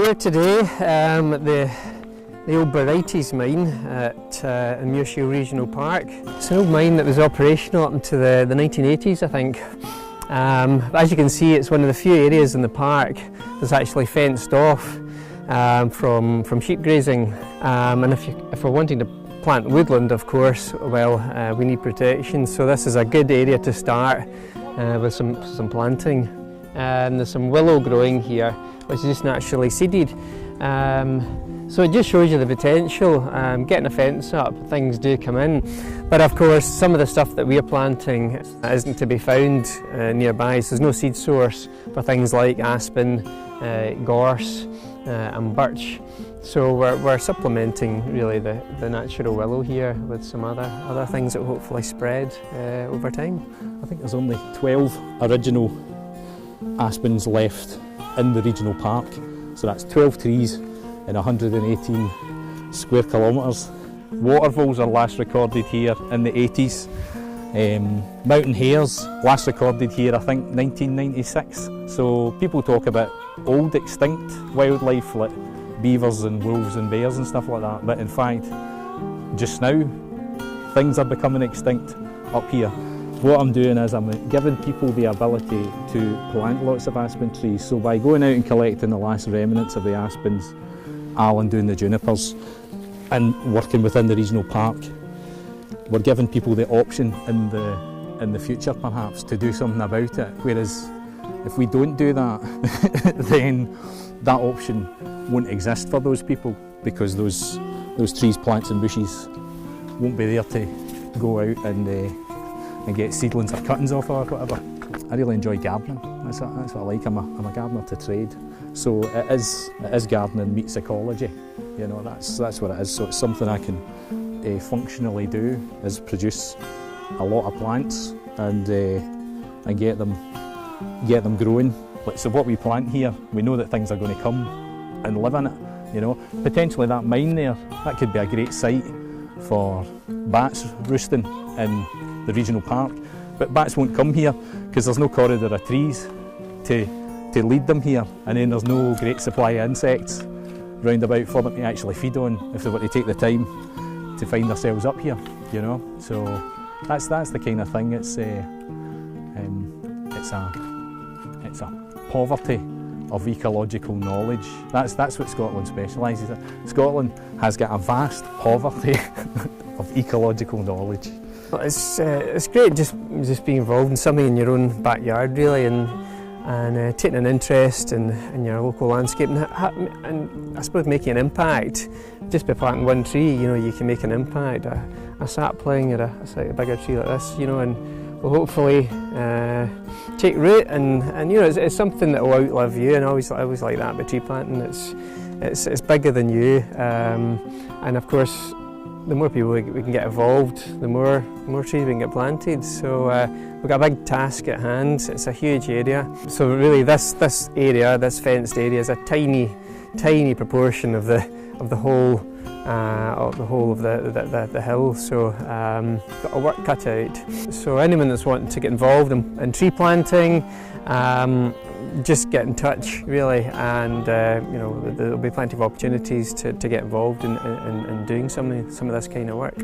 here today at the old varieties mine at Muirshiel Regional Park. It's an old mine that was operational up into the 1980s, I think. As you can see, it's one of the few areas in the park that's actually fenced off from sheep grazing. And if we're wanting to plant woodland, of course, well, we need protection. So this is a good area to start with some planting. And there's some willow growing here, which is just naturally seeded. So it just shows you the potential. Getting a fence up, things do come in. But of course, some of the stuff that we're planting isn't to be found nearby. So there's no seed source for things like aspen, gorse and birch. So we're supplementing really the natural willow here with some other things that will hopefully spread over time. I think there's only 12 original aspens left in the regional park. So that's 12 trees in 118 square kilometres. Watervoles are last recorded here in the 80s. Mountain hares last recorded here I think 1996. So people talk about old extinct wildlife like beavers and wolves and bears and stuff like that, but in fact just now things are becoming extinct up here. What I'm doing is I'm giving people the ability to plant lots of aspen trees. So by going out and collecting the last remnants of the aspens, Alan doing the junipers, and working within the regional park, we're giving people the option in the future perhaps to do something about it. Whereas if we don't do that, then that option won't exist for those people, because those trees, plants and bushes won't be there to go out and get seedlings or cuttings off or whatever. I really enjoy gardening. That's what I like. I'm a gardener to trade. So it is gardening meets ecology. You know, that's what it is. So it's something I can functionally do, is produce a lot of plants and get them growing. So what we plant here, we know that things are going to come and live in it. You know, potentially that mine there, that could be a great site for bats roosting in the regional park, but bats won't come here because there's no corridor of trees to lead them here, and then there's no great supply of insects round about for them to actually feed on if they were to take the time to find themselves up here, you know. So that's the kind of thing. It's a poverty of ecological knowledge. That's what Scotland specialises in. Scotland has got a vast poverty of ecological knowledge. It's great just being involved in something in your own backyard really, and taking an interest in your local landscape and I suppose making an impact. Just by planting one tree, you know, you can make an impact. A sapling or a slightly bigger tree like this, you know, and will hopefully take root and you know, it's something that will outlive you. And I always like that about tree planting. It's bigger than you, and of course, the more people we can get involved, the more trees we can get planted. So we've got a big task at hand. It's a huge area. So really, this area, this fenced area, is a tiny proportion of the whole of the hill. So got a work cut out. So anyone that's wanting to get involved in tree planting, just get in touch really, and you know, there'll be plenty of opportunities to get involved in doing some of this kind of work.